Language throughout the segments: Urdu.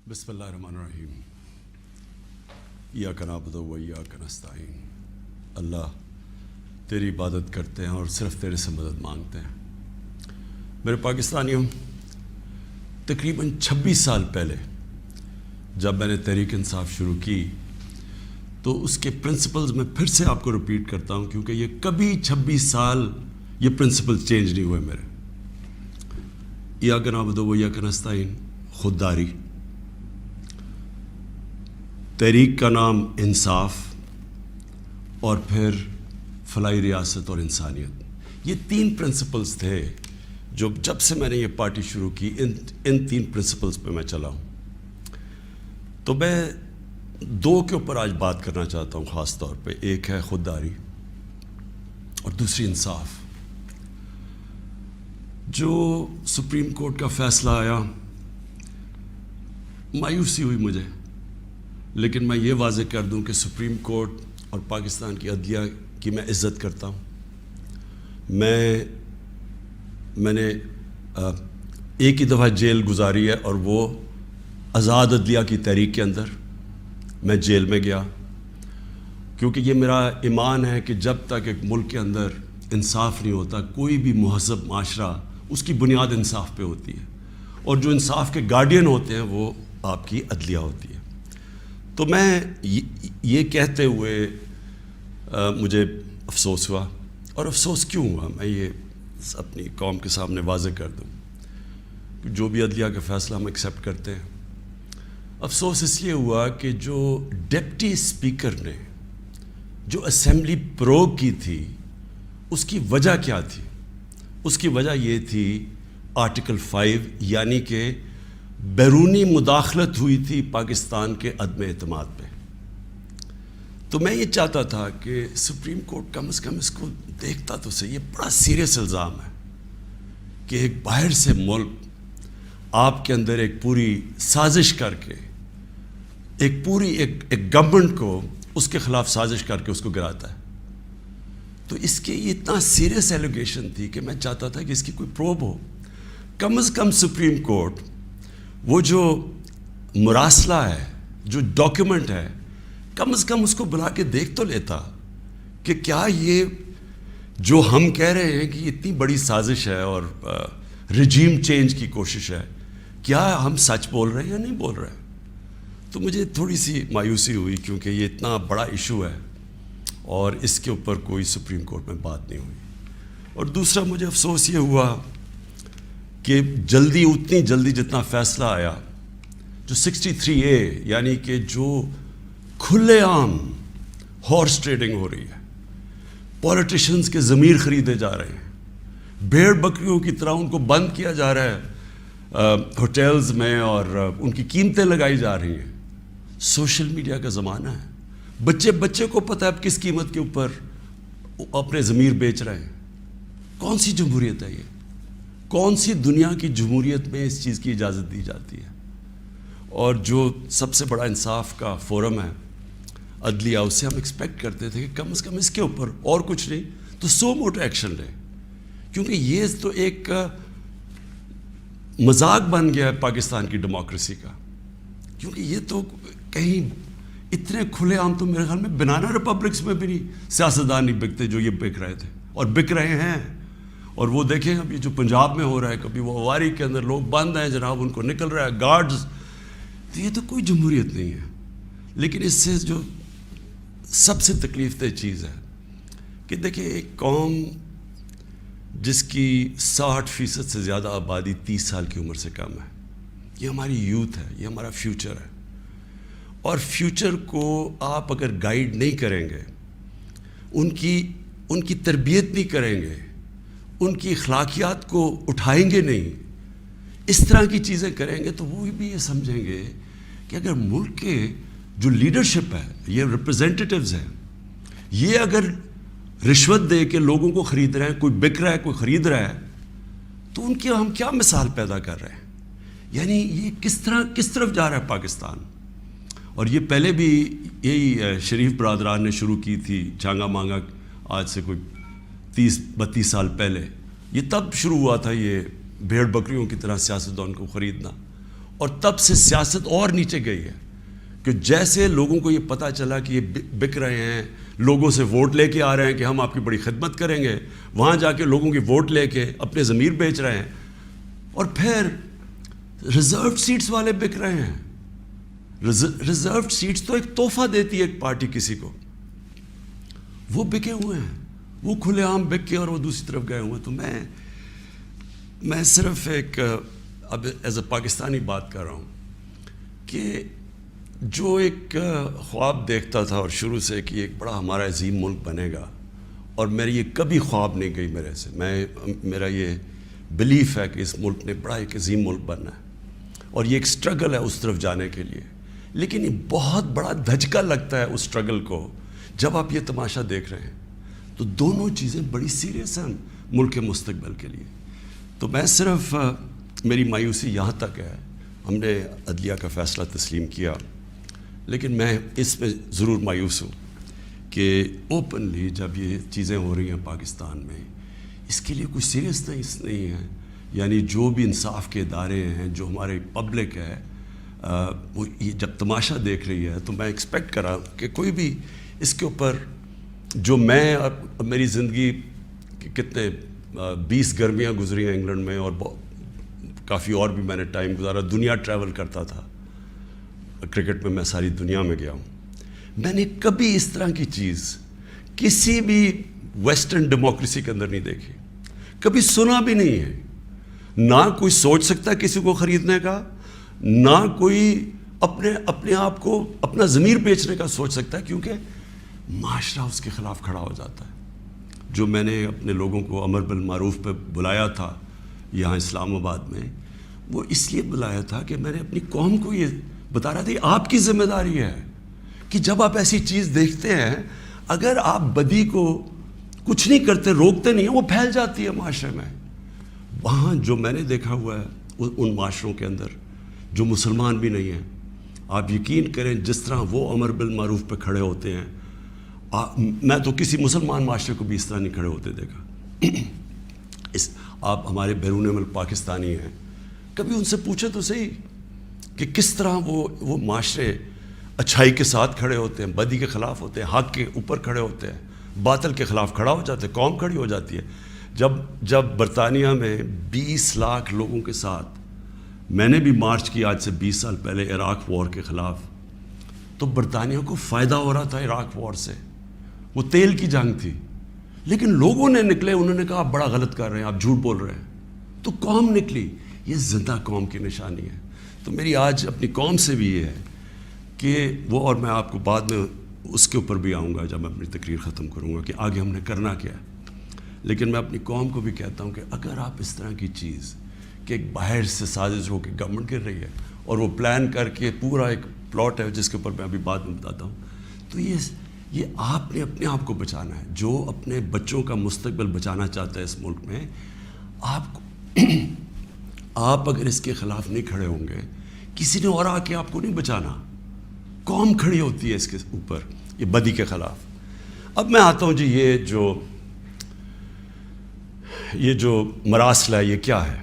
بسم اللہ الرحمن الرحیم ایاک نعبد و ایاک نستعین۔ اللہ تیری عبادت کرتے ہیں اور صرف تیرے سے مدد مانگتے ہیں۔ میرے پاکستانیوں، تقریباً 26 سال پہلے جب میں نے تحریک انصاف شروع کی تو اس کے پرنسپلز میں پھر سے آپ کو ریپیٹ کرتا ہوں، کیونکہ یہ کبھی 26 سال یہ پرنسپل چینج نہیں ہوئے میرے۔ ایاک نعبد و ایاک نستعین، خودداری، تحریک کا نام انصاف، اور پھر فلاحی ریاست اور انسانیت۔ یہ 3 پرنسپلز تھے جو جب سے میں نے یہ پارٹی شروع کی ان 3 پرنسپلز پہ میں چلا ہوں۔ تو میں 2 کے اوپر آج بات کرنا چاہتا ہوں خاص طور پہ۔ ایک ہے خودداری اور دوسری انصاف۔ جو سپریم کورٹ کا فیصلہ آیا، مایوسی ہوئی مجھے، لیکن میں یہ واضح کر دوں کہ سپریم کورٹ اور پاکستان کی عدلیہ کی میں عزت کرتا ہوں۔ میں نے ایک ہی دفعہ جیل گزاری ہے، اور وہ آزاد عدلیہ کی تحریک کے اندر میں جیل میں گیا، کیونکہ یہ میرا ایمان ہے کہ جب تک ایک ملک کے اندر انصاف نہیں ہوتا، کوئی بھی مہذب معاشرہ اس کی بنیاد انصاف پہ ہوتی ہے، اور جو انصاف کے گارڈین ہوتے ہیں وہ آپ کی عدلیہ ہوتی ہے۔ تو میں یہ کہتے ہوئے مجھے افسوس ہوا، اور افسوس کیوں ہوا میں یہ اپنی قوم کے سامنے واضح کر دوں کہ جو بھی عدلیہ کا فیصلہ ہم ایکسیپٹ کرتے ہیں۔ افسوس اس لیے ہوا کہ جو ڈپٹی اسپیکر نے جو اسمبلی پروگ کی تھی، اس کی وجہ کیا تھی؟ اس کی وجہ یہ تھی آرٹیکل 5، یعنی کہ بیرونی مداخلت ہوئی تھی پاکستان کے عدم اعتماد پہ۔ تو میں یہ چاہتا تھا کہ سپریم کورٹ کم از کم اس کو دیکھتا تو صحیح۔ یہ بڑا سیریس الزام ہے کہ ایک باہر سے ملک آپ کے اندر ایک پوری سازش کر کے ایک گورنمنٹ کو اس کے خلاف سازش کر کے اس کو گراتا ہے۔ تو اس کے یہ اتنا سیریس ایلیگیشن تھی کہ میں چاہتا تھا کہ اس کی کوئی پروب ہو۔ کم از کم سپریم کورٹ وہ جو مراسلہ ہے، جو ڈاکیومنٹ ہے، کم از کم اس کو بلا کے دیکھ تو لیتا کہ کیا یہ جو ہم کہہ رہے ہیں کہ یہ اتنی بڑی سازش ہے اور رجیم چینج کی کوشش ہے، کیا ہم سچ بول رہے ہیں یا نہیں بول رہے ہیں؟ تو مجھے تھوڑی سی مایوسی ہوئی، کیونکہ یہ اتنا بڑا ایشو ہے اور اس کے اوپر کوئی سپریم کورٹ میں بات نہیں ہوئی۔ اور دوسرا مجھے افسوس یہ ہوا کہ اتنی جلدی جتنا فیصلہ آیا، جو 63A، یعنی کہ جو کھلے عام ہارس ٹریڈنگ ہو رہی ہے، پولیٹیشنز کے ضمیر خریدے جا رہے ہیں، بھیڑ بکریوں کی طرح ان کو بند کیا جا رہا ہے ہوٹلز میں، اور ان کی قیمتیں لگائی جا رہی ہیں۔ سوشل میڈیا کا زمانہ ہے، بچے کو پتہ ہے اب کس قیمت کے اوپر اپنے ضمیر بیچ رہے ہیں۔ کون سی جمہوریت ہے یہ؟ کون سی دنیا کی جمہوریت میں اس چیز کی اجازت دی جاتی ہے؟ اور جو سب سے بڑا انصاف کا فورم ہے عدلیہ، اس سے ہم ایکسپیکٹ کرتے تھے کہ کم از کم اس کے اوپر اور کچھ نہیں تو سو موٹو ایکشن لے، کیونکہ یہ تو ایک مذاق بن گیا ہے پاکستان کی ڈیموکریسی کا۔ کیونکہ یہ تو کہیں اتنے کھلے عام تو میرے خیال میں بنانا ریپبلکس میں بھی نہیں سیاستدان نہیں بکتے جو یہ بک رہے تھے اور بک رہے ہیں۔ اور وہ دیکھیں اب یہ جو پنجاب میں ہو رہا ہے، کبھی وہ اواری کے اندر لوگ بند ہیں جناب، ان کو نکل رہا ہے گارڈز۔ تو یہ تو کوئی جمہوریت نہیں ہے۔ لیکن اس سے جو سب سے تکلیف دہ چیز ہے کہ دیکھیں، ایک قوم جس کی 60% سے زیادہ آبادی 30 سال کی عمر سے کم ہے، یہ ہماری یوتھ ہے، یہ ہمارا فیوچر ہے۔ اور فیوچر کو آپ اگر گائیڈ نہیں کریں گے، ان کی تربیت نہیں کریں گے، ان کی اخلاقیات کو اٹھائیں گے نہیں، اس طرح کی چیزیں کریں گے، تو وہ بھی یہ سمجھیں گے کہ اگر ملک کے جو لیڈرشپ ہے، یہ ریپرزینٹیٹیوز ہیں، یہ اگر رشوت دے کے لوگوں کو خرید رہے ہیں، کوئی بک رہا ہے کوئی خرید رہا ہے، تو ان کی ہم کیا مثال پیدا کر رہے ہیں؟ یعنی یہ کس طرف جا رہا ہے پاکستان؟ اور یہ پہلے بھی یہی شریف برادران نے شروع کی تھی، چانگا مانگا، آج سے کوئی 30-32 سال پہلے یہ تب شروع ہوا تھا، یہ بھیڑ بکریوں کی طرح سیاستدان کو خریدنا۔ اور تب سے سیاست اور نیچے گئی ہے کہ جیسے لوگوں کو یہ پتہ چلا کہ یہ بک رہے ہیں، لوگوں سے ووٹ لے کے آ رہے ہیں کہ ہم آپ کی بڑی خدمت کریں گے، وہاں جا کے لوگوں کی ووٹ لے کے اپنے ضمیر بیچ رہے ہیں، اور پھر ریزروڈ سیٹس والے بک رہے ہیں. ریزروڈ سیٹس تو ایک تحفہ دیتی ہے ایک پارٹی کسی کو، وہ بکے ہوئے ہیں، وہ کھلے عام بک کے اور وہ دوسری طرف گئے ہوئے ہیں. تو میں صرف ایک اب ایز اے پاکستانی بات کر رہا ہوں کہ جو ایک خواب دیکھتا تھا اور شروع سے کہ ایک بڑا ہمارا عظیم ملک بنے گا، اور میری یہ کبھی خواب نہیں گئی میرے سے، میرا یہ بلیف ہے کہ اس ملک نے بڑا ایک عظیم ملک بننا ہے، اور یہ ایک سٹرگل ہے اس طرف جانے کے لیے. لیکن یہ بہت بڑا دھچکا لگتا ہے اس سٹرگل کو جب آپ یہ تماشا دیکھ رہے ہیں. تو دونوں چیزیں بڑی سیریس ہیں ملک کے مستقبل کے لیے. تو میں صرف میری مایوسی یہاں تک ہے، ہم نے عدلیہ کا فیصلہ تسلیم کیا، لیکن میں اس میں ضرور مایوس ہوں کہ اوپنلی جب یہ چیزیں ہو رہی ہیں پاکستان میں، اس کے لیے کوئی سیریسنس نہیں ہے. یعنی جو بھی انصاف کے ادارے ہیں، جو ہمارے پبلک ہے، وہ یہ جب تماشا دیکھ رہی ہے تو میں ایکسپیکٹ کرا کہ کوئی بھی اس کے اوپر، جو میں میری زندگی کتنے 20 گرمیاں گزری ہیں انگلینڈ میں، اور کافی اور بھی میں نے ٹائم گزارا، دنیا ٹریول کرتا تھا، کرکٹ میں ساری دنیا میں گیا ہوں. میں نے کبھی اس طرح کی چیز کسی بھی ویسٹرن ڈیموکریسی کے اندر نہیں دیکھی، کبھی سنا بھی نہیں ہے. نہ کوئی سوچ سکتا کسی کو خریدنے کا، نہ کوئی اپنے آپ کو اپنا ضمیر بیچنے کا سوچ سکتا ہے، کیونکہ معاشرہ اس کے خلاف کھڑا ہو جاتا ہے. جو میں نے اپنے لوگوں کو امر بالمعروف پہ بلایا تھا یہاں اسلام آباد میں، وہ اس لیے بلایا تھا کہ میں نے اپنی قوم کو یہ بتا رہا تھا کہ آپ کی ذمہ داری ہے کہ جب آپ ایسی چیز دیکھتے ہیں، اگر آپ بدی کو کچھ نہیں کرتے، روکتے نہیں ہیں، وہ پھیل جاتی ہے معاشرے میں. وہاں جو میں نے دیکھا ہوا ہے ان معاشروں کے اندر جو مسلمان بھی نہیں ہیں، آپ یقین کریں جس طرح وہ امر بالمعروف پہ کھڑے ہوتے ہیں، میں تو کسی مسلمان معاشرے کو بھی اس طرح نہیں کھڑے ہوتے دیکھا. آپ ہمارے بیرون ملک پاکستانی ہیں، کبھی ان سے پوچھیں تو صحیح کہ کس طرح وہ معاشرے اچھائی کے ساتھ کھڑے ہوتے ہیں، بدی کے خلاف ہوتے ہیں، حق کے اوپر کھڑے ہوتے ہیں، باطل کے خلاف کھڑا ہو جاتے ہیں، قوم کھڑی ہو جاتی ہے. جب برطانیہ میں 20 لاکھ لوگوں کے ساتھ میں نے بھی مارچ کی آج سے 20 سال پہلے عراق وار کے خلاف، تو برطانیہ کو فائدہ ہو رہا تھا عراق وار سے، وہ تیل کی جنگ تھی، لیکن لوگوں نے نکلے، انہوں نے کہا آپ بڑا غلط کر رہے ہیں، آپ جھوٹ بول رہے ہیں، تو قوم نکلی. یہ زندہ قوم کی نشانی ہے. تو میری آج اپنی قوم سے بھی یہ ہے کہ وہ، اور میں آپ کو بعد میں اس کے اوپر بھی آؤں گا جب میں اپنی تقریر ختم کروں گا کہ آگے ہم نے کرنا کیا ہے، لیکن میں اپنی قوم کو بھی کہتا ہوں کہ اگر آپ اس طرح کی چیز کہ ایک باہر سے سازش ہو کے گورنمنٹ گر رہی ہے اور وہ پلان کر کے پورا ایک پلاٹ ہے جس کے اوپر میں ابھی بعد میں بتاتا ہوں، تو یہ آپ نے اپنے آپ کو بچانا ہے. جو اپنے بچوں کا مستقبل بچانا چاہتا ہے اس ملک میں، آپ اگر اس کے خلاف نہیں کھڑے ہوں گے، کسی نے اور آ کے آپ کو نہیں بچانا. قوم کھڑی ہوتی ہے اس کے اوپر، یہ بدی کے خلاف. اب میں آتا ہوں جی، یہ جو مراسلہ ہے یہ کیا ہے.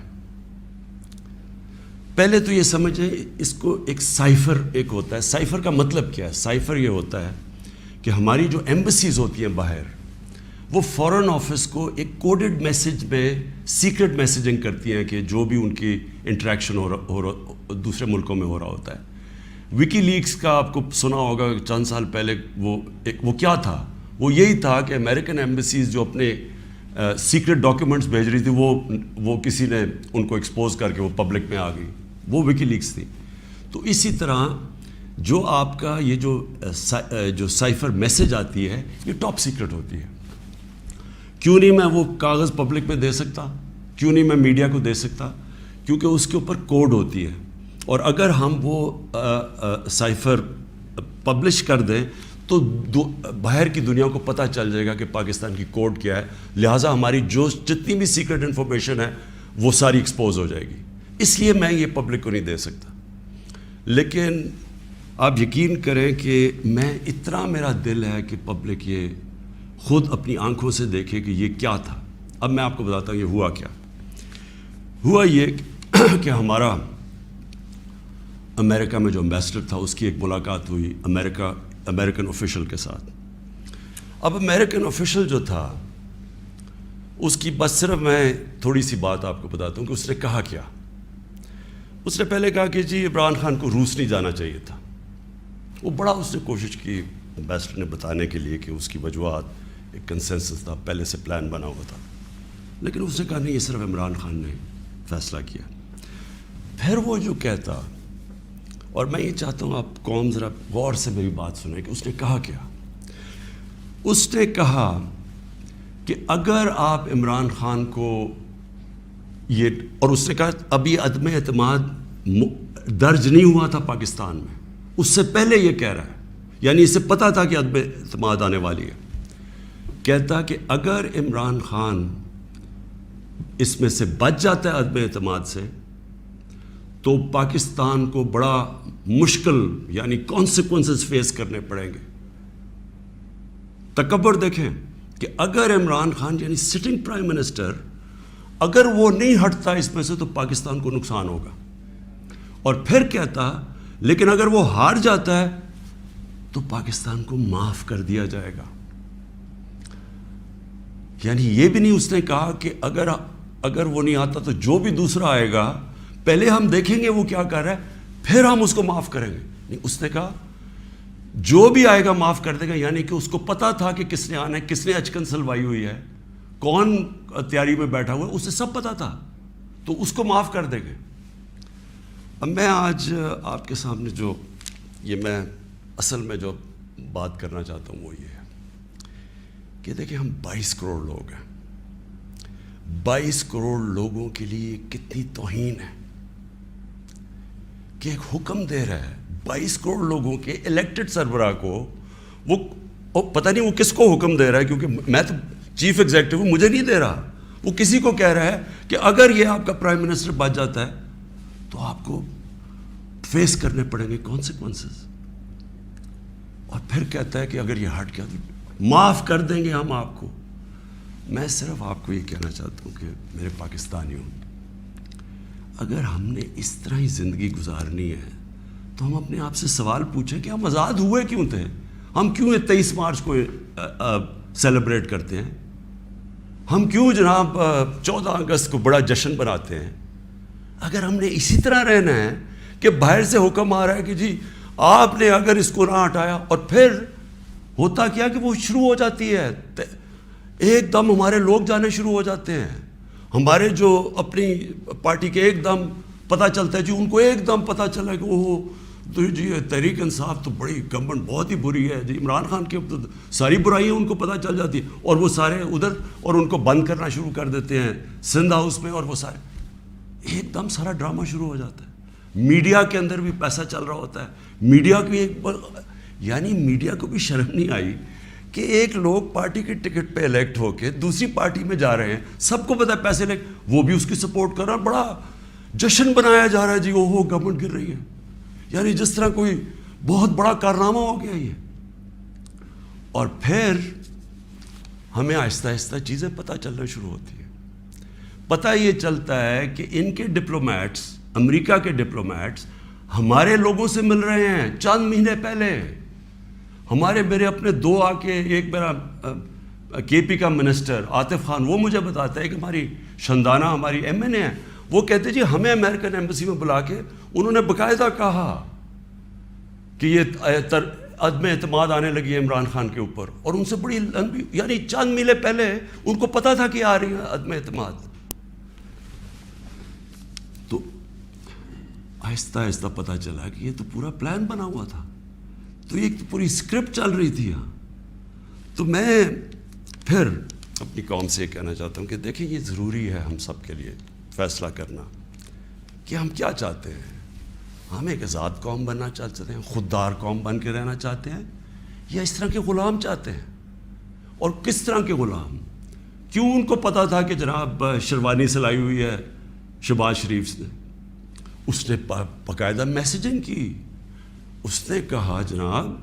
پہلے تو یہ سمجھیں اس کو ایک سائفر ایک ہوتا ہے. سائفر کا مطلب کیا ہے؟ سائفر یہ ہوتا ہے کہ ہماری جو ایمبیسیز ہوتی ہیں باہر، وہ فورن آفس کو ایک کوڈڈ میسج میں سیکرٹ میسیجنگ کرتی ہیں کہ جو بھی ان کی انٹریکشن دوسرے ملکوں میں ہو رہا ہوتا ہے. وکی لیکس کا آپ کو سنا ہوگا چند سال پہلے، وہ کیا تھا؟ وہ یہی تھا کہ امریکن ایمبیسیز جو اپنے سیکرٹ ڈاکیومنٹس بھیج رہی تھی، وہ کسی نے ان کو ایکسپوز کر کے وہ پبلک میں آ گئی، وہ وکی لیکس تھی. تو اسی طرح جو آپ کا یہ جو سائفر میسج آتی ہے، یہ ٹاپ سیکرٹ ہوتی ہے. کیوں نہیں میں وہ کاغذ پبلک میں دے سکتا؟ کیوں نہیں میں میڈیا کو دے سکتا؟ کیونکہ اس کے اوپر کوڈ ہوتی ہے، اور اگر ہم وہ سائفر پبلش کر دیں تو باہر کی دنیا کو پتہ چل جائے گا کہ پاکستان کی کوڈ کیا ہے. لہٰذا ہماری جتنی بھی سیکرٹ انفارمیشن ہے وہ ساری ایکسپوز ہو جائے گی. اس لیے میں یہ پبلک کو نہیں دے سکتا. لیکن آپ یقین کریں کہ میں اتنا میرا دل ہے کہ پبلک یہ خود اپنی آنکھوں سے دیکھے کہ یہ کیا تھا. اب میں آپ کو بتاتا ہوں یہ ہوا کیا. ہوا یہ کہ ہمارا امریکہ میں جو امبیسڈر تھا اس کی ایک ملاقات ہوئی امریکن آفیشل کے ساتھ. اب امریکن آفیشل جو تھا اس کی بس صرف میں تھوڑی سی بات آپ کو بتاتا ہوں کہ اس نے کہا کیا. اس نے پہلے کہا کہ جی عمران خان کو روس نہیں جانا چاہیے تھا. وہ بڑا اس نے کوشش کی امبیسڈر نے بتانے کے لیے کہ اس کی وجوہات ایک کنسنسس تھا, پہلے سے پلان بنا ہوا تھا, لیکن اس نے کہا نہیں یہ صرف عمران خان نے فیصلہ کیا. پھر وہ جو کہتا, اور میں یہ چاہتا ہوں آپ قوم ذرا غور سے میری بات سنیں کہ اس نے کہا کیا. اس نے کہا کہ اگر آپ عمران خان کو یہ, اور اس نے کہا اب یہ عدم اعتماد درج نہیں ہوا تھا پاکستان میں, اس سے پہلے یہ کہہ رہا ہے, یعنی اسے پتہ تھا کہ عدم اعتماد آنے والی ہے. کہتا کہ اگر عمران خان اس میں سے بچ جاتا ہے عدم اعتماد سے تو پاکستان کو بڑا مشکل یعنی کانسیکوینسز فیس کرنے پڑیں گے. تکبر دیکھیں کہ اگر عمران خان یعنی سٹنگ پرائم منسٹر اگر وہ نہیں ہٹتا اس میں سے تو پاکستان کو نقصان ہوگا. اور پھر کہتا لیکن اگر وہ ہار جاتا ہے تو پاکستان کو معاف کر دیا جائے گا. یعنی یہ بھی نہیں اس نے کہا کہ اگر وہ نہیں آتا تو جو بھی دوسرا آئے گا پہلے ہم دیکھیں گے وہ کیا کر رہا ہے پھر ہم اس کو معاف کریں گے. نہیں, اس نے کہا جو بھی آئے گا معاف کر دے گا. یعنی کہ اس کو پتا تھا کہ کس نے آنا ہے, کس نے اچکن سلوائی ہوئی ہے, کون تیاری میں بیٹھا ہوا ہے, اسے سب پتا تھا, تو اس کو معاف کر دیں گے. اب میں آج آپ کے سامنے جو یہ میں اصل میں جو بات کرنا چاہتا ہوں وہ یہ ہے کہ دیکھیں ہم 22 کروڑ لوگ ہیں. 22 کروڑ لوگوں کے لیے کتنی توہین ہے کہ ایک حکم دے رہا ہے 22 کروڑ لوگوں کے الیکٹڈ سربراہ کو. وہ پتہ نہیں وہ کس کو حکم دے رہا ہے, کیونکہ میں تو چیف ایگزیکٹو ہوں, مجھے نہیں دے رہا. وہ کسی کو کہہ رہا ہے کہ اگر یہ آپ کا پرائم منسٹر بچ جاتا ہے تو آپ کو فیس کرنے پڑیں گے کانسیکوینسز. اور پھر کہتا ہے کہ اگر یہ ہٹ گیا تو معاف کر دیں گے ہم آپ کو. میں صرف آپ کو یہ کہنا چاہتا ہوں کہ میرے پاکستانیوں, اگر ہم نے اس طرح ہی زندگی گزارنی ہے تو ہم اپنے آپ سے سوال پوچھیں کہ ہم آزاد ہوئے کیوں تھے, ہم کیوں 23 مارچ کو سیلیبریٹ کرتے ہیں, ہم کیوں جناب 14 اگست کو بڑا جشن بناتے ہیں. اگر ہم نے اسی طرح رہنا ہے کہ باہر سے حکم آ رہا ہے کہ جی آپ نے اگر اس کو نہ ہٹایا, اور پھر ہوتا کیا کہ وہ شروع ہو جاتی ہے ایک دم ہمارے لوگ جانے شروع ہو جاتے ہیں, ہمارے جو اپنی پارٹی کے ایک دم پتہ چلتا ہے جی ان کو ایک دم پتہ چلا کہ وہ تو جی تحریک انصاف تو بڑی گورنمنٹ بہت ہی بری ہے جی, عمران خان کی ساری برائیاں ان کو پتہ چل جاتی ہیں اور وہ سارے ادھر اور ان کو بند کرنا شروع کر دیتے ہیں سندھ ہاؤس میں, اور وہ سارے ایک دم سارا ڈرامہ شروع ہو جاتا ہے. میڈیا کے اندر بھی پیسہ چل رہا ہوتا ہے. میڈیا کی یعنی میڈیا کو بھی شرم نہیں آئی کہ ایک لوگ پارٹی کے ٹکٹ پہ الیکٹ ہو کے دوسری پارٹی میں جا رہے ہیں, سب کو پتہ ہے پیسے لے, وہ بھی اس کی سپورٹ کر رہا ہے, بڑا جشن بنایا جا رہا ہے جی اوہو گورنمنٹ گر رہی ہے, یعنی جس طرح کوئی بہت بڑا کارنامہ ہو گیا یہ. اور پھر ہمیں آہستہ آہستہ چیزیں پتہ چلنا شروع ہوتی ہیں. پتہ یہ چلتا ہے کہ ان کے ڈپلومیٹس, امریکہ کے ڈپلومیٹس ہمارے لوگوں سے مل رہے ہیں چند مہینے پہلے. میرے اپنے 2 آ کے, ایک میرا کے پی کا منسٹر عاطف خان, وہ مجھے بتاتا ہے کہ ہماری شندانہ ہماری ایم این اے ہیں, وہ کہتے جی ہمیں امریکن ایمبیسی میں بلا کے انہوں نے باقاعدہ کہا کہ یہ عدم اعتماد آنے لگی ہے عمران خان کے اوپر, اور ان سے بڑی لمبی یعنی چند مہینے پہلے ان کو پتہ تھا کہ آ رہی ہے عدم اعتماد. تو آہستہ آہستہ پتہ چلا کہ یہ تو پورا پلان بنا ہوا تھا, تو یہ پوری اسکرپٹ چل رہی تھی یہاں. تو میں پھر اپنی قوم سے یہ کہنا چاہتا ہوں کہ دیکھیں یہ ضروری ہے ہم سب کے لیے فیصلہ کرنا کہ ہم کیا چاہتے ہیں. ہم ایک آزاد قوم بننا چاہتے ہیں, خوددار قوم بن کے رہنا چاہتے ہیں, یا اس طرح کے غلام چاہتے ہیں. اور کس طرح کے غلام, کیوں ان کو پتہ تھا کہ جناب شیروانی سلائی ہوئی ہے شہباز شریف نے, اس نے باقاعدہ میسیجنگ کی, اس نے کہا جناب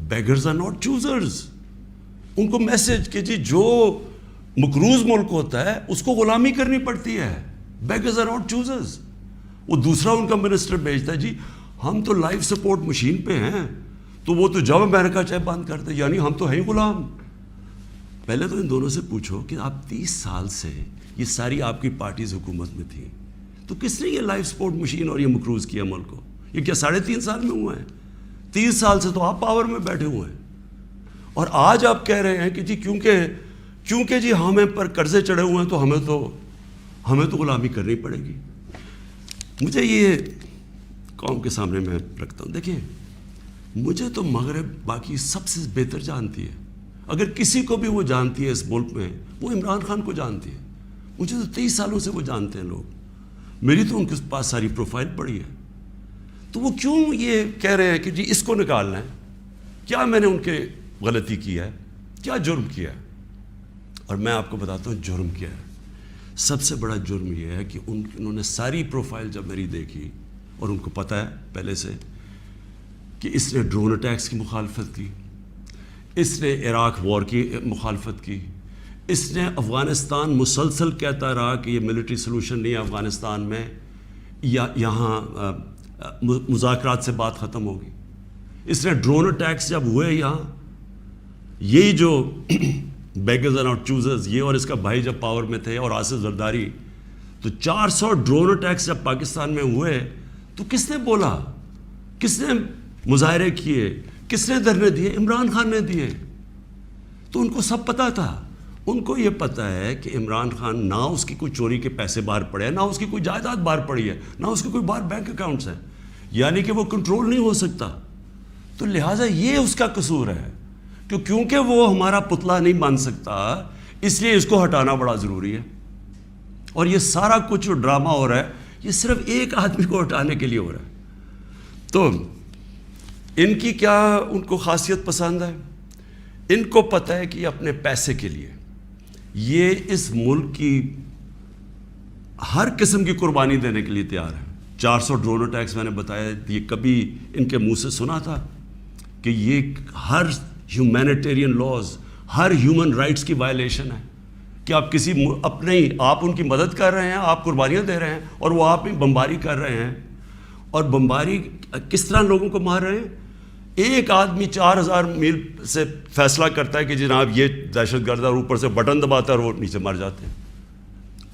بیگرز آر ناٹ چوزرز. ان کو میسیج کہ جی جو مقروض ملک ہوتا ہے اس کو غلامی کرنی پڑتی ہے, بیگرز آر ناٹ چوزرز. وہ دوسرا ان کا منسٹر بھیجتا ہے جی ہم تو لائف سپورٹ مشین پہ ہیں، تو وہ تو جب امریکہ چاہے بند کر دے، یعنی ہم تو ہیں ہی غلام۔ پہلے تو ان دونوں سے پوچھو کہ آپ 30 سال سے یہ ساری آپ کی پارٹیز حکومت میں تھیں، تو کس نے یہ لائف سپورٹ مشین اور یہ مقروض کیا ملک کو؟ یہ کیا 3.5 سال میں ہوا ہے؟ 30 سال سے تو آپ پاور میں بیٹھے ہوئے ہیں، اور آج آپ کہہ رہے ہیں کہ جی کیونکہ جی ہمیں پر قرضے چڑھے ہوئے ہیں تو ہمیں تو غلامی کرنی پڑے گی۔ مجھے یہ قوم کے سامنے میں رکھتا ہوں، دیکھیں مجھے تو مغرب باقی سب سے بہتر جانتی ہے، اگر کسی کو بھی وہ جانتی ہے اس ملک میں، وہ عمران خان کو جانتی ہے۔ مجھے تو 23 سالوں سے وہ جانتے ہیں لوگ، میری تو ان کے پاس ساری پروفائل پڑی ہے، تو وہ کیوں یہ کہہ رہے ہیں کہ جی اس کو نکالنا ہے؟ کیا میں نے ان کے غلطی کی ہے؟ کیا جرم کیا ہے؟ اور میں آپ کو بتاتا ہوں جرم کیا ہے۔ سب سے بڑا جرم یہ ہے کہ انہوں نے ساری پروفائل جب میری دیکھی، اور ان کو پتہ ہے پہلے سے کہ اس نے ڈرون اٹیکس کی مخالفت کی، اس نے عراق وار کی مخالفت کی، اس نے افغانستان مسلسل کہتا رہا کہ یہ ملٹری سلوشن نہیں ہے افغانستان میں، یا یہاں مذاکرات سے بات ختم ہوگی۔ اس نے ڈرون اٹیکس جب ہوئے یہاں، یہی جو بیگرز اینڈ آؤٹ چوزرز، یہ اور اس کا بھائی جب پاور میں تھے، اور آصف زرداری، تو 400 ڈرون اٹیکس جب پاکستان میں ہوئے تو کس نے بولا؟ کس نے مظاہرے کیے؟ کس نے دھرنے دیے؟ عمران خان نے دیے۔ تو ان کو سب پتہ تھا، ان کو یہ پتہ ہے کہ عمران خان نہ اس کی کوئی چوری کے پیسے باہر پڑے ہیں، نہ اس کی کوئی جائیداد باہر پڑی ہے، نہ اس کے کوئی باہر بینک اکاؤنٹس ہیں، یعنی کہ وہ کنٹرول نہیں ہو سکتا۔ تو لہٰذا یہ اس کا قصور ہے کہ کیونکہ وہ ہمارا پتلا نہیں بن سکتا، اس لیے اس کو ہٹانا بڑا ضروری ہے۔ اور یہ سارا کچھ جو ڈرامہ ہو رہا ہے، یہ صرف ایک آدمی کو ہٹانے کے لیے ہو رہا ہے۔ تو ان کی کیا ان کو خاصیت پسند ہے؟ ان کو پتہ ہے کہ یہ اپنے پیسے کے لیے، یہ اس ملک کی ہر قسم کی قربانی دینے کے لیے تیار ہے۔ 400 ڈرون اٹیکس میں نے بتایا، یہ کبھی ان کے منہ سے سنا تھا کہ یہ ہر ہیومینیٹیرین لاز، ہر ہیومن رائٹس کی وائلیشن ہے کہ آپ کسی آپ ان کی مدد کر رہے ہیں، آپ قربانیاں دے رہے ہیں، اور وہ آپ ہی بمباری کر رہے ہیں۔ اور بمباری کس طرح لوگوں کو مار رہے ہیں؟ ایک آدمی 4000 میل سے فیصلہ کرتا ہے کہ جناب یہ دہشت گرد، اور اوپر سے بٹن دباتا ہے اور وہ نیچے مر جاتے ہیں۔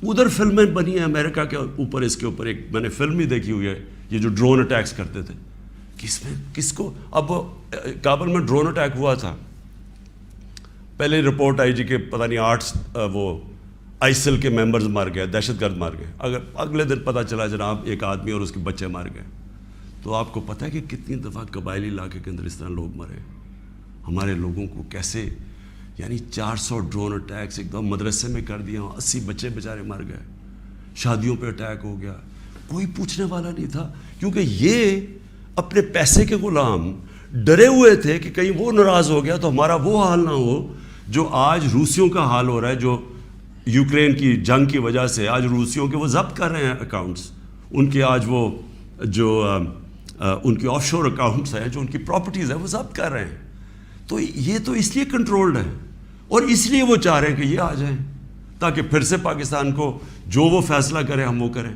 ادھر فلمیں بنی ہیں امریکہ کے اوپر، اس کے اوپر ایک میں نے فلم بھی دیکھی ہوئی ہے، یہ جو ڈرون اٹیکس کرتے تھے، کس کو اب کابل میں ڈرون اٹیک ہوا تھا، پہلے رپورٹ آئی جی کہ پتہ نہیں 8 وہ آئیسل کے ممبرز مار گئے، دہشت گرد مار گئے، اگر اگلے دن پتہ چلا جناب ایک آدمی اور اس کے بچے مار گئے۔ تو آپ کو پتہ ہے کہ کتنی دفعہ قبائلی علاقے کے اندر اس طرح لوگ مرے، ہمارے لوگوں کو کیسے، یعنی 400 ڈرون اٹیکس ایک دم مدرسے میں کر دیا، 80 بچے بیچارے مر گئے، شادیوں پہ اٹیک ہو گیا، کوئی پوچھنے والا نہیں تھا، کیونکہ یہ اپنے پیسے کے غلام ڈرے ہوئے تھے کہ کہیں وہ ناراض ہو گیا تو ہمارا وہ حال نہ ہو جو آج روسیوں کا حال ہو رہا ہے، جو یوکرین کی جنگ کی وجہ سے آج روسیوں کے وہ ضبط کر رہے ہیں اکاؤنٹس، ان کے آج وہ جو ان کے آف شور اکاؤنٹس ہیں، جو ان کی پراپرٹیز ہیں، وہ ضبط کر رہے ہیں۔ تو یہ تو اس لیے کنٹرولڈ ہے، اور اس لیے وہ چاہ رہے ہیں کہ یہ آ جائیں تاکہ پھر سے پاکستان کو جو وہ فیصلہ کریں ہم وہ کریں۔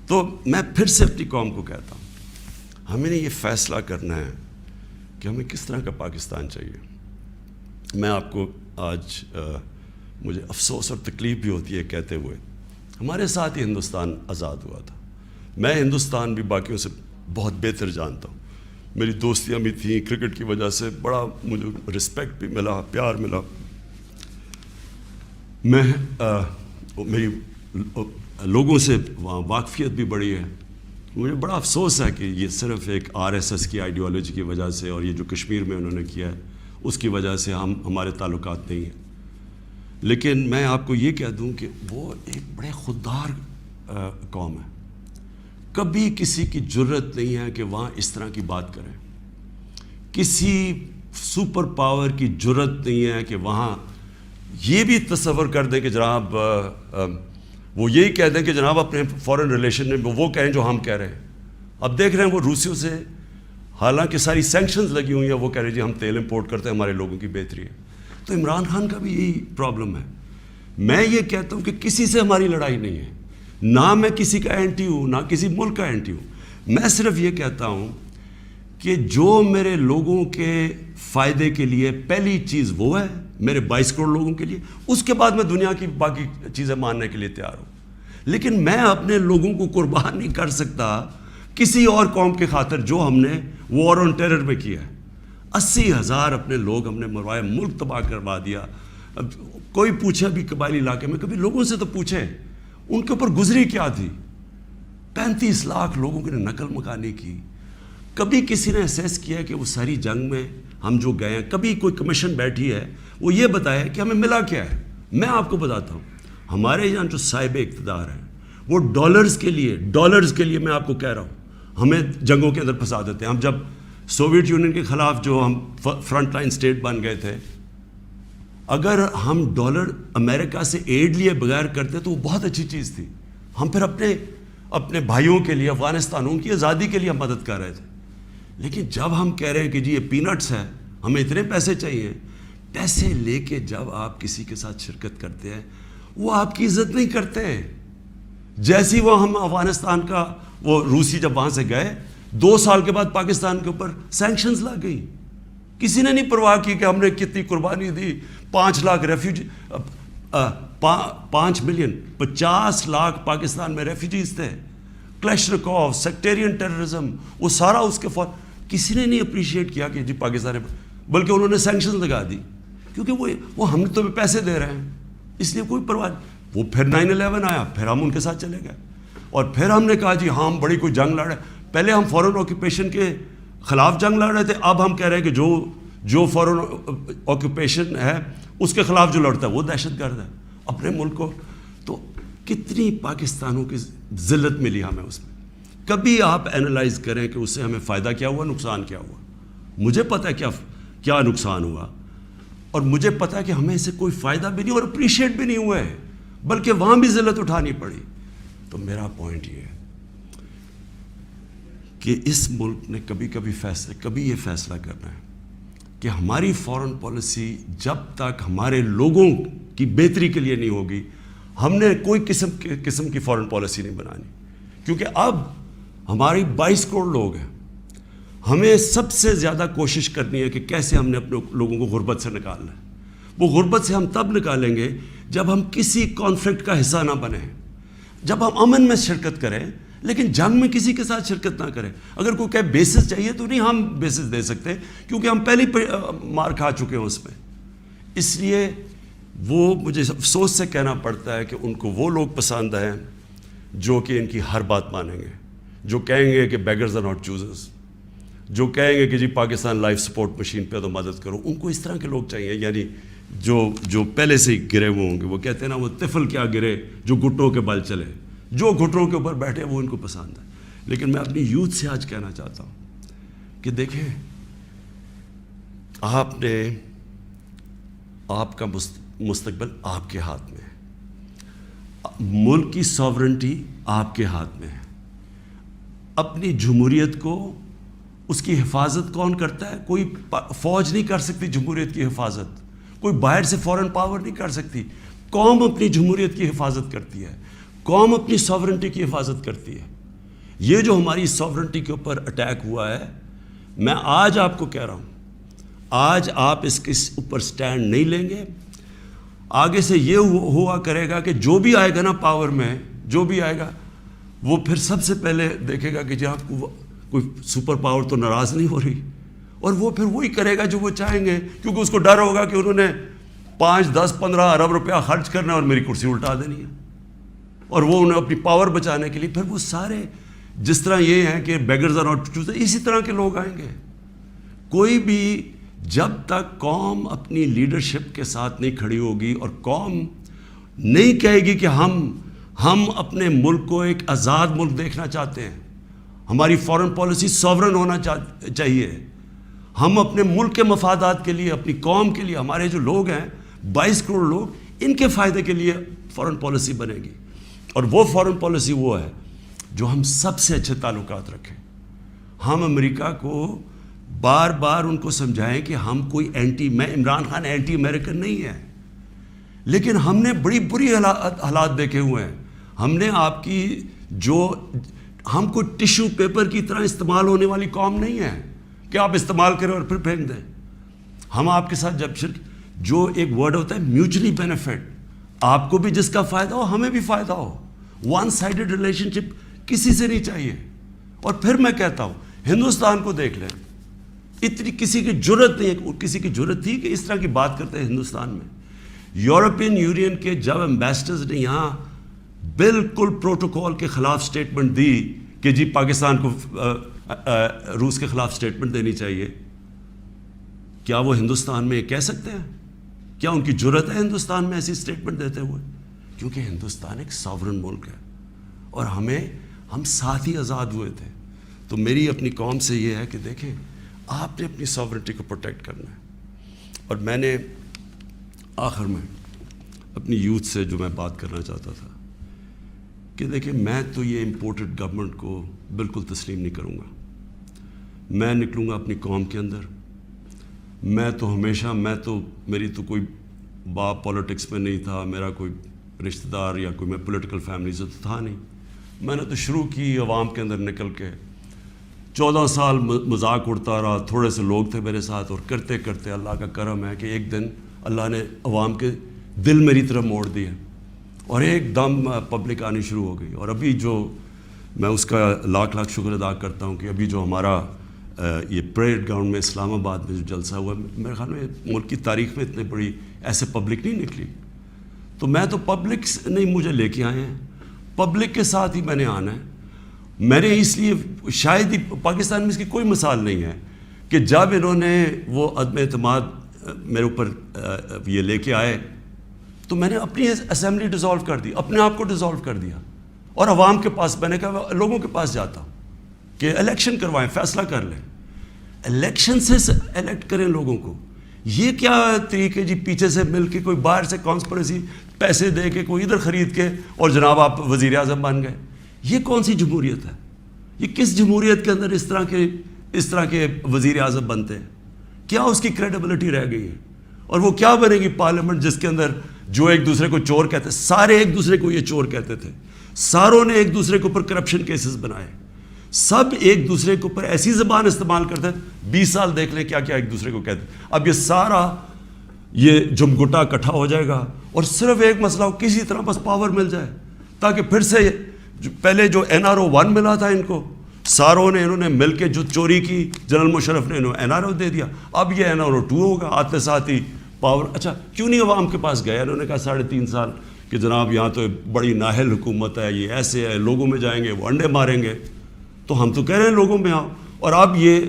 تو میں پھر سے اپنی قوم کو کہتا ہوں، ہمیں نے یہ فیصلہ کرنا ہے کہ ہمیں کس طرح کا پاکستان چاہیے۔ میں آپ کو آج مجھے افسوس اور تکلیف بھی ہوتی ہے کہتے ہوئے، ہمارے ساتھ ہی ہندوستان آزاد ہوا تھا، میں ہندوستان بھی باقیوں سے بہت بہتر جانتا ہوں، میری دوستیاں بھی تھیں، کرکٹ کی وجہ سے بڑا مجھے رسپیکٹ بھی ملا، پیار ملا، میں میری لوگوں سے وہاں واقفیت بھی بڑی ہے۔ مجھے بڑا افسوس ہے کہ یہ صرف ایک RSS کی آئیڈیالوجی کی وجہ سے، اور یہ جو کشمیر میں انہوں نے کیا ہے اس کی وجہ سے ہمارے تعلقات نہیں ہیں۔ لیکن میں آپ کو یہ کہہ دوں کہ وہ ایک بڑے خوددار قوم ہے، کبھی کسی کی جرت نہیں ہے کہ وہاں اس طرح کی بات کریں، کسی سپر پاور کی جرت نہیں ہے کہ وہاں یہ بھی تصور کر دیں کہ جناب وہ یہی کہہ دیں کہ جناب اپنے فارن ریلیشن میں وہ کہیں جو ہم کہہ رہے ہیں۔ اب دیکھ رہے ہیں وہ روسیوں سے حالانکہ ساری سینکشنز لگی ہوئی ہیں، وہ کہہ رہے ہیں جی ہم تیل امپورٹ کرتے ہیں، ہمارے لوگوں کی بہتری ہے۔ تو عمران خان کا بھی یہی پرابلم ہے۔ میں یہ کہتا ہوں کہ کسی سے ہماری لڑائی نہیں ہے، نہ میں کسی کا اینٹی ہوں، نہ کسی ملک کا اینٹی ہوں، میں صرف یہ کہتا ہوں کہ جو میرے لوگوں کے فائدے کے لیے پہلی چیز وہ ہے میرے 22 کروڑ لوگوں کے لیے، اس کے بعد میں دنیا کی باقی چیزیں ماننے کے لیے تیار ہوں، لیکن میں اپنے لوگوں کو قربان نہیں کر سکتا کسی اور قوم کے خاطر جو ہم نے وار آن ٹیرر میں کیا ہے۔ 80,000 اپنے لوگ ہم نے مروائے، ملک تباہ کروا دیا۔ اب کوئی پوچھے ابھی قبائلی علاقے میں، کبھی لوگوں سے تو پوچھیں ان کے اوپر گزری کیا تھی۔ 35 لاکھ لوگوں کی نقل مکانی کی۔ کبھی کسی نے اسیس کیا کہ وہ ساری جنگ میں ہم جو گئے ہیں، کبھی کوئی کمیشن بیٹھی ہے وہ یہ بتایا کہ ہمیں ملا کیا ہے؟ میں آپ کو بتاتا ہوں، ہمارے یہاں جو صاحب اقتدار ہیں وہ ڈالرز کے لیے میں آپ کو کہہ رہا ہوں ہمیں جنگوں کے اندر پھنسا دیتے ہیں۔ ہم جب سوویت یونین کے خلاف جو ہم فرنٹ لائن سٹیٹ بن گئے تھے، اگر ہم ڈالر امریکہ سے ایڈ لیے بغیر کرتے تو وہ بہت اچھی چیز تھی۔ ہم پھر اپنے بھائیوں کے لیے، افغانستان ان کی آزادی کے لیے ہم مدد کر رہے تھے۔ لیکن جب ہم کہہ رہے ہیں کہ جی یہ پینٹس ہے، ہمیں اتنے پیسے چاہیے، پیسے لے کے جب آپ کسی کے ساتھ شرکت کرتے ہیں وہ آپ کی عزت نہیں کرتے۔ جیسی وہ ہم افغانستان کا وہ روسی جب وہاں سے گئے، 2 سال کے بعد پاکستان کے اوپر سینکشنز لگ گئی، کسی نے نہیں پرواہ کی کہ ہم نے کتنی قربانی دی۔ 5 لاکھ ریفیوجی، 5 ملین 50 لاکھ پاکستان میں ریفیوجیز تھے۔ کلیشنکوف، سیکٹیرین ٹیررزم، وہ سارا اس کے کسی نے نہیں اپریشیٹ کیا کہ جی پاکستان ہے، بلکہ انہوں نے سینکشنز لگا دی، کیونکہ وہ ہم تو پیسے دے رہے ہیں، اس لیے کوئی پرواہ نہیں۔ وہ پھر 9/11 آیا، پھر ہم ان کے ساتھ چلے گئے، اور پھر ہم نے کہا جی ہاں ہم بڑی کوئی جنگ لڑ رہے ہیں۔ پہلے ہم فورن آکوپیشن کے خلاف جنگ لڑ رہے تھے، اب ہم کہہ رہے ہیں کہ جو فورن آکوپیشن ہے اس کے خلاف جو لڑتا ہے وہ دہشت گرد ہے اپنے ملک کو۔ تو کتنی پاکستانوں کی ذلت ملی ہمیں اس میں۔ کبھی آپ اینالائز کریں کہ اس سے ہمیں فائدہ کیا ہوا، نقصان کیا ہوا۔ مجھے پتہ ہے کیا نقصان ہوا، اور مجھے پتہ ہے کہ ہمیں اس سے کوئی فائدہ بھی نہیں اور اپریشیٹ بھی نہیں ہوا ہے، بلکہ وہاں بھی ذلت اٹھانی پڑی۔ تو میرا پوائنٹ یہ ہے کہ اس ملک نے کبھی یہ فیصلہ کرنا ہے کہ ہماری فارن پالیسی جب تک ہمارے لوگوں کی بہتری کے لیے نہیں ہوگی، ہم نے کوئی قسم کی فارن پالیسی نہیں بنانی، کیونکہ اب ہماری 22 کروڑ لوگ ہیں۔ ہمیں سب سے زیادہ کوشش کرنی ہے کہ کیسے ہم نے اپنے لوگوں کو غربت سے نکالنا ہے۔ وہ غربت سے ہم تب نکالیں گے جب ہم کسی کانفلکٹ کا حصہ نہ بنیں، جب ہم امن میں شرکت کریں، لیکن جنگ میں کسی کے ساتھ شرکت نہ کریں۔ اگر کوئی کہ بیسس چاہیے تو نہیں ہم بیسس دے سکتے، کیونکہ ہم پہلے مار کھا چکے ہیں اس میں۔ اس لیے وہ مجھے افسوس سے کہنا پڑتا ہے کہ ان کو وہ لوگ پسند ہیں جو کہ ان کی ہر بات مانیں گے، جو کہیں گے کہ بیگرز آر ناٹ چوزرز، جو کہیں گے کہ جی پاکستان لائف سپورٹ مشین پہ تو مدد کرو۔ ان کو اس طرح کے لوگ چاہیے، یعنی جو پہلے سے ہی گرے ہوئے ہوں گے۔ وہ کہتے ہیں نا، وہ طفل کیا گرے جو گھٹنوں کے بل چلے، جو گھٹنوں کے اوپر بیٹھے وہ ان کو پسند ہے۔ لیکن میں اپنی یوتھ سے آج کہنا چاہتا ہوں کہ دیکھیں، آپ کا مستقبل آپ کے ہاتھ میں ہے، ملک کی ساورنٹی آپ کے ہاتھ میں ہے۔ اپنی جمہوریت کو، اس کی حفاظت کون کرتا ہے؟ کوئی فوج نہیں کر سکتی جمہوریت کی حفاظت، کوئی باہر سے فورن پاور نہیں کر سکتی۔ قوم اپنی جمہوریت کی حفاظت کرتی ہے، قوم اپنی ساورنٹی کی حفاظت کرتی ہے۔ یہ جو ہماری ساورنٹی کے اوپر اٹیک ہوا ہے، میں آج آپ کو کہہ رہا ہوں، آج آپ اس کے اوپر سٹینڈ نہیں لیں گے، آگے سے یہ ہوا کرے گا کہ جو بھی آئے گا نا پاور میں، جو بھی آئے گا وہ پھر سب سے پہلے دیکھے گا کہ جی آپ کو کوئی سپر پاور تو ناراض نہیں ہو رہی، اور وہ پھر وہی کرے گا جو وہ چاہیں گے، کیونکہ اس کو ڈر ہوگا کہ انہوں نے 5, 10, 15 ارب روپیہ خرچ کرنا اور میری کرسی الٹا دینی ہے، اور وہ انہیں اپنی پاور بچانے کے لیے پھر وہ سارے، جس طرح یہ ہیں کہ بیگرز آر ناٹ چوزرز، اسی طرح کے لوگ آئیں گے۔ کوئی بھی جب تک قوم اپنی لیڈرشپ کے ساتھ نہیں کھڑی ہوگی اور قوم نہیں کہے گی کہ ہم اپنے ملک کو ایک آزاد ملک دیکھنا چاہتے ہیں، ہماری فارن پالیسی ساورن ہونا چاہیے، ہم اپنے ملک کے مفادات کے لیے، اپنی قوم کے لیے، ہمارے جو لوگ ہیں 22 کروڑ لوگ، ان کے فائدے کے لیے فارن پالیسی بنے گی۔ اور وہ فارن پالیسی وہ ہے جو ہم سب سے اچھے تعلقات رکھیں۔ ہم امریکہ کو بار بار ان کو سمجھائیں کہ ہم کوئی میں عمران خان اینٹی امریکن نہیں ہے، لیکن ہم نے بڑی بری حالات دیکھے ہوئے ہیں۔ ہم نے آپ کی جو ہم کوئی ٹیشو پیپر کی طرح استعمال ہونے والی قوم نہیں ہے کہ آپ استعمال کریں اور پھر پھینک دیں. ہم آپ کے ساتھ جب جو ایک ورڈ ہوتا ہے میوچلی بینیفٹ, آپ کو بھی جس کا فائدہ ہو ہمیں بھی فائدہ ہو. ون سائیڈڈ ریلیشن شپ کسی سے نہیں چاہیے. اور پھر میں کہتا ہوں ہندوستان کو دیکھ لیں, اتنی کسی کی جرت نہیں, کسی کی جرت تھی کہ اس طرح کی بات کرتے ہیں ہندوستان میں. یورپین یونین کے جب ایمبیسڈرز نے یہاں بالکل پروٹوکول کے خلاف سٹیٹمنٹ دی کہ جی پاکستان کو روس کے خلاف سٹیٹمنٹ دینی چاہیے, کیا وہ ہندوستان میں کہہ سکتے ہیں؟ کیا ان کی جرت ہے ہندوستان میں ایسی سٹیٹمنٹ دیتے ہوئے؟ کیونکہ ہندوستان ایک ساورن ملک ہے اور ہم ساتھ ہی آزاد ہوئے تھے. تو میری اپنی قوم سے یہ ہے کہ دیکھیں آپ نے اپنی ساورنٹی کو پروٹیکٹ کرنا ہے. اور میں نے آخر میں اپنی یوتھ سے جو میں بات کرنا چاہتا تھا کہ دیکھیں میں تو یہ امپورٹڈ گورنمنٹ کو بالکل تسلیم نہیں کروں گا. میں نکلوں گا اپنی قوم کے اندر. میں تو ہمیشہ میری تو کوئی باپ پولیٹکس میں نہیں تھا, میرا کوئی رشتہ دار یا کوئی میں پولیٹیکل فیملی سے تو تھا نہیں. میں نے تو شروع کی عوام کے اندر نکل کے 14 سال مذاق اڑتا رہا. تھوڑے سے لوگ تھے میرے ساتھ اور کرتے کرتے اللہ کا کرم ہے کہ ایک دن اللہ نے عوام کے دل میری طرف موڑ دیے اور ایک دم پبلک آنی شروع ہو گئی. اور ابھی جو میں اس کا لاکھ لاکھ شکر ادا کرتا ہوں کہ ابھی جو ہمارا یہ پریڈ گراؤنڈ میں اسلام آباد میں جو جلسہ ہوا, میرے خیال میں ملک کی تاریخ میں اتنے بڑی ایسے پبلک نہیں نکلی. تو میں تو پبلک نہیں مجھے لے کے آئے ہیں, پبلک کے ساتھ ہی میں نے آنا ہے. میں نے اس لیے شاید ہی پاکستان میں اس کی کوئی مثال نہیں ہے کہ جب انہوں نے وہ عدم اعتماد میرے اوپر یہ لے کے آئے تو میں نے اپنی اسمبلی ڈیزالو کر دی, اپنے آپ کو ڈیزالو کر دیا اور عوام کے پاس میں نے کہا لوگوں کے پاس جاتا ہوں کہ الیکشن کروائیں, فیصلہ کر لیں, الیکشن سے الیکٹ کریں لوگوں کو. یہ کیا طریقے جی پیچھے سے مل کے کوئی باہر سے کانسپریسی پیسے دے کے کوئی ادھر خرید کے اور جناب آپ وزیر اعظم بن گئے. یہ کون سی جمہوریت ہے؟ یہ کس جمہوریت کے اندر اس طرح کے وزیر اعظم بنتے ہیں؟ کیا اس کی کریڈیبلٹی رہ گئی ہے؟ اور وہ کیا بنے گی پارلیمنٹ جس کے اندر جو ایک دوسرے کو چور کہتے, سارے ایک دوسرے کو یہ چور کہتے تھے, ساروں نے ایک دوسرے کے اوپر کرپشن کیسز بنائے, سب ایک دوسرے کے اوپر ایسی زبان استعمال کرتے تھے. 20 سال دیکھ لیں کیا کیا ایک دوسرے کو کہتے. اب یہ سارا یہ جمگٹا اکٹھا ہو جائے گا اور صرف ایک مسئلہ ہو, کسی طرح بس پاور مل جائے تاکہ پھر سے پہلے جو NRO 1 ملا تھا ان کو, ساروں نے انہوں نے مل کے جو چوری کی جنرل مشرف نے انہوں NRO دے دیا. اب یہ NRO 2 ہوگا, آتے ساتھ ہی پاور. اچھا کیوں نہیں عوام کے پاس گیا؟ انہوں نے کہا 3.5 سال کہ جناب یہاں تو بڑی نااہل حکومت ہے, یہ ایسے ہے, لوگوں میں جائیں گے وہ انڈے ماریں گے. تو ہم تو کہہ رہے ہیں لوگوں میں آؤ, اور اب یہ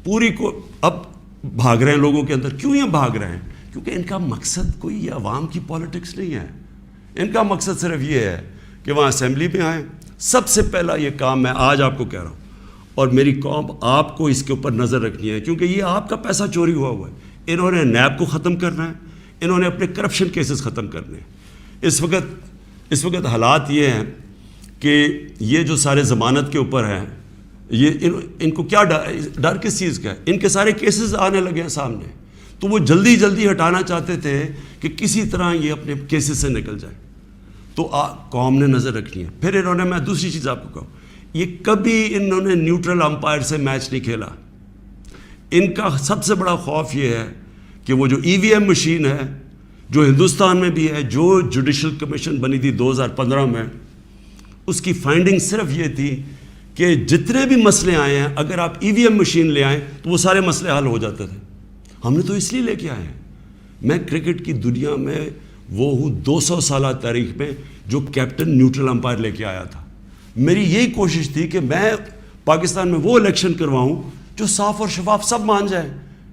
پوری کو اب بھاگ رہے ہیں لوگوں کے اندر. کیوں یہ بھاگ رہے ہیں؟ کیونکہ ان کا مقصد کوئی یہ عوام کی پالیٹکس نہیں ہے. ان کا مقصد صرف یہ ہے کہ وہاں اسمبلی میں آئیں. سب سے پہلا یہ کام میں آج آپ کو کہہ رہا ہوں, اور میری قوم آپ کو اس کے اوپر نظر رکھنی ہے کیونکہ یہ آپ کا پیسہ چوری ہوا ہے. انہوں نے نیب کو ختم کرنا ہے, انہوں نے اپنے کرپشن کیسز ختم کرنے ہیں. اس وقت حالات یہ ہیں کہ یہ جو سارے ضمانت کے اوپر ہیں, یہ ان کو کیا ڈر کس چیز کا ہے؟ ان کے سارے کیسز آنے لگے ہیں سامنے, تو وہ جلدی جلدی ہٹانا چاہتے تھے کہ کسی طرح یہ اپنے کیسز سے نکل جائے. تو قوم نے نظر رکھنی ہے. پھر انہوں نے, میں دوسری چیز آپ کو کہوں, یہ کبھی انہوں نے نیوٹرل امپائر سے میچ نہیں کھیلا. ان کا سب سے بڑا خوف یہ ہے کہ وہ جو EVM مشین ہے جو ہندوستان میں بھی ہے, جو جوڈیشل کمیشن بنی تھی 2015 میں, اس کی فائنڈنگ صرف یہ تھی کہ جتنے بھی مسئلے آئے ہیں اگر آپ EVM مشین لے آئیں تو وہ سارے مسئلے حل ہو جاتے تھے. ہم نے تو اس لیے لے کے آئے ہیں. میں کرکٹ کی دنیا میں وہ ہوں 200 سالہ تاریخ میں جو کیپٹن نیوٹرل امپائر لے کے آیا تھا. میری یہی کوشش تھی کہ میں پاکستان میں وہ الیکشن کرواؤں جو صاف اور شفاف سب مان جائیں,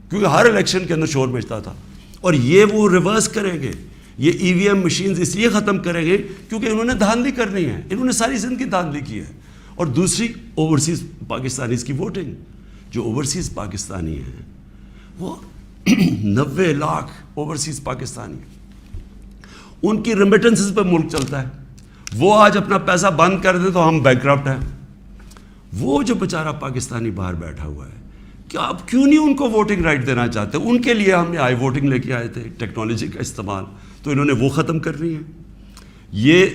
کیونکہ ہر الیکشن کے اندر شور مچتا تھا. اور یہ وہ ریورس کریں گے, یہ EVM مشینز اس لیے ختم کریں گے کیونکہ انہوں نے دھاندلی کرنی ہے. انہوں نے ساری زندگی دھاندلی کی ہے. اور دوسری اوورسیز پاکستانیز کی ووٹنگ, جو اوورسیز پاکستانی ہیں وہ 90 لاکھ اوورسیز پاکستانی ہیں, ان کی ریمیٹنسز پہ ملک چلتا ہے. وہ آج اپنا پیسہ بند کر دیں تو ہم بینکرپٹ ہیں. وہ جو بیچارہ پاکستانی باہر بیٹھا ہوا ہے, کیا آپ کیوں نہیں ان کو ووٹنگ رائٹ دینا چاہتے؟ ان کے لیے ہم نے آئی ووٹنگ لے کے آئے تھے, ٹیکنالوجی کا استعمال, تو انہوں نے وہ ختم کرنی ہے. یہ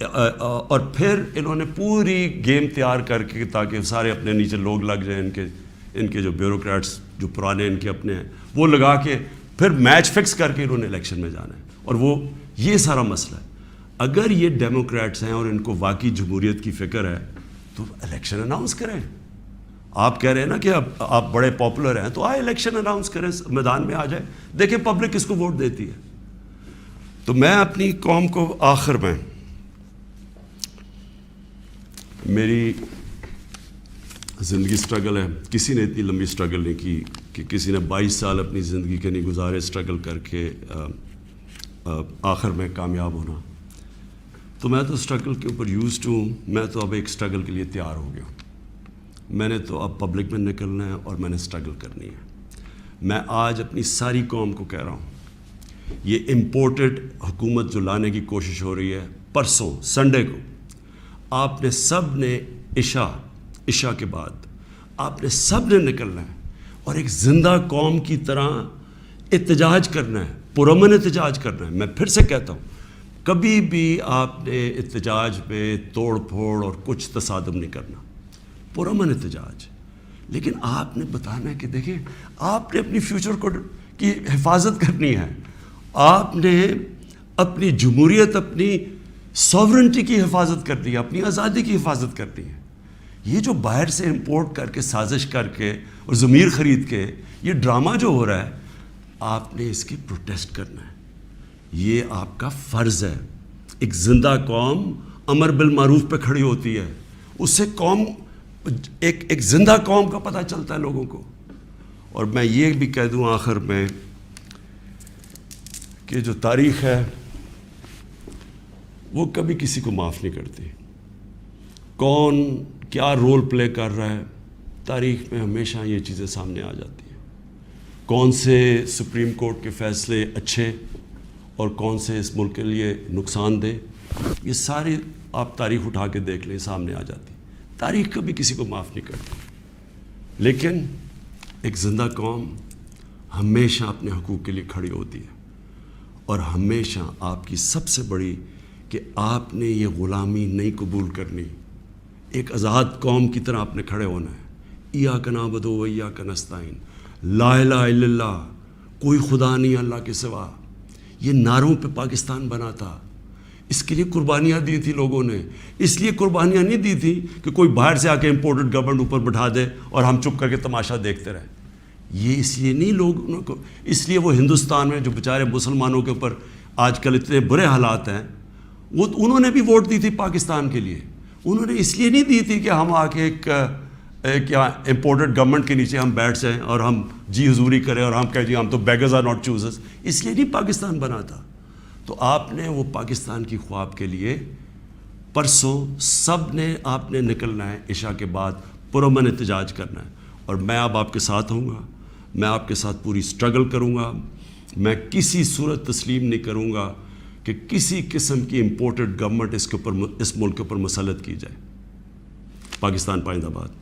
اور پھر انہوں نے پوری گیم تیار کر کے تاکہ سارے اپنے نیچے لوگ لگ جائیں، ان کے جو بیوروکریٹس جو پرانے ان کے اپنے ہیں وہ لگا کے پھر میچ فکس کر کے انہوں نے الیکشن میں جانا ہے. اور وہ یہ سارا مسئلہ ہے. اگر یہ ڈیموکریٹس ہیں اور ان کو واقعی جمہوریت کی فکر ہے تو الیکشن اناؤنس کریں. آپ کہہ رہے ہیں نا کہ اب آپ بڑے پاپولر ہیں تو آئے الیکشن اناؤنس کریں، میدان میں آ جائیں، دیکھیں پبلک کس کو ووٹ دیتی ہے. تو میں اپنی قوم کو آخر میں، میری زندگی سٹرگل ہے، کسی نے اتنی لمبی سٹرگل نہیں کی کہ کسی نے 22 سال اپنی زندگی کے نہیں گزارے سٹرگل کر کے آخر میں کامیاب ہونا. تو میں تو سٹرگل کے اوپر یوزڈ ہوں. میں تو اب ایک سٹرگل کے لیے تیار ہو گیا ہوں. میں نے تو اب پبلک میں نکلنا ہے اور میں نے سٹرگل کرنی ہے. میں آج اپنی ساری قوم کو کہہ رہا ہوں، یہ امپورٹڈ حکومت جو لانے کی کوشش ہو رہی ہے، پرسوں سنڈے کو آپ نے سب نے عشاء کے بعد آپ نے سب نے نکلنا ہے اور ایک زندہ قوم کی طرح احتجاج کرنا ہے، پرامن احتجاج کرنا ہے. میں پھر سے کہتا ہوں، کبھی بھی آپ نے احتجاج میں توڑ پھوڑ اور کچھ تصادم نہیں کرنا، پرامن احتجاج. لیکن آپ نے بتانا ہے کہ دیکھیں آپ نے اپنی فیوچر کو کی حفاظت کرنی ہے، آپ نے اپنی جمہوریت، اپنی ساورنٹی کی حفاظت کرنی ہے، اپنی آزادی کی حفاظت کرنی ہے. یہ جو باہر سے امپورٹ کر کے سازش کر کے اور ضمیر خرید کے یہ ڈرامہ جو ہو رہا ہے، آپ نے اس کی پروٹیسٹ کرنا ہے. یہ آپ کا فرض ہے. ایک زندہ قوم امر بالمعروف پہ کھڑی ہوتی ہے، اس سے قوم ایک زندہ قوم کا پتہ چلتا ہے لوگوں کو. اور میں یہ بھی کہہ دوں آخر میں کہ جو تاریخ ہے وہ کبھی کسی کو معاف نہیں کرتی. کون کیا رول پلے کر رہا ہے، تاریخ میں ہمیشہ یہ چیزیں سامنے آ جاتی ہیں. کون سے سپریم کورٹ کے فیصلے اچھے اور کون سے اس ملک کے لیے نقصان دہ، یہ ساری آپ تاریخ اٹھا کے دیکھ لیں، سامنے آ جاتی. تاریخ کبھی کسی کو معاف نہیں کرتی. لیکن ایک زندہ قوم ہمیشہ اپنے حقوق کے لیے کھڑی ہوتی ہے. اور ہمیشہ آپ کی سب سے بڑی کہ آپ نے یہ غلامی نہیں قبول کرنی. ایک آزاد قوم کی طرح آپ نے کھڑے ہونا ہے. ایاک نعبد و ایاک نستعین، لا الہ الا اللہ، کوئی خدا نہیں اللہ کے سوا. یہ نعروں پہ پاکستان بنا تھا. اس کے لیے قربانیاں دی تھی لوگوں نے. اس لیے قربانیاں نہیں دی تھی کہ کوئی باہر سے آ کے امپورٹڈ گورنمنٹ اوپر بٹھا دے اور ہم چپ کر کے تماشا دیکھتے رہیں. یہ اس لیے نہیں لوگوں کو، اس لیے وہ ہندوستان میں جو بیچارے مسلمانوں کے اوپر آج کل اتنے برے حالات ہیں، وہ انہوں نے بھی ووٹ دی تھی پاکستان کے لیے. انہوں نے اس لیے نہیں دی تھی کہ ہم آ کے ایک امپورٹڈ گورنمنٹ کے نیچے ہم بیٹھ جائیں اور ہم جی حضوری کریں اور ہم کہیں جی ہم تو بیگرز آر ناٹ چوزرز. اس لیے نہیں پاکستان بنا تھا. تو آپ نے وہ پاکستان کی خواب کے لیے پرسوں سب نے آپ نے نکلنا ہے، عشاء کے بعد پرامن احتجاج کرنا ہے. اور میں اب آپ کے ساتھ ہوں گا، میں آپ کے ساتھ پوری سٹرگل کروں گا. میں کسی صورت تسلیم نہیں کروں گا کہ کسی قسم کی امپورٹڈ گورنمنٹ اس ملک کے اوپر مسلط کی جائے. پاکستان پائندہ باد.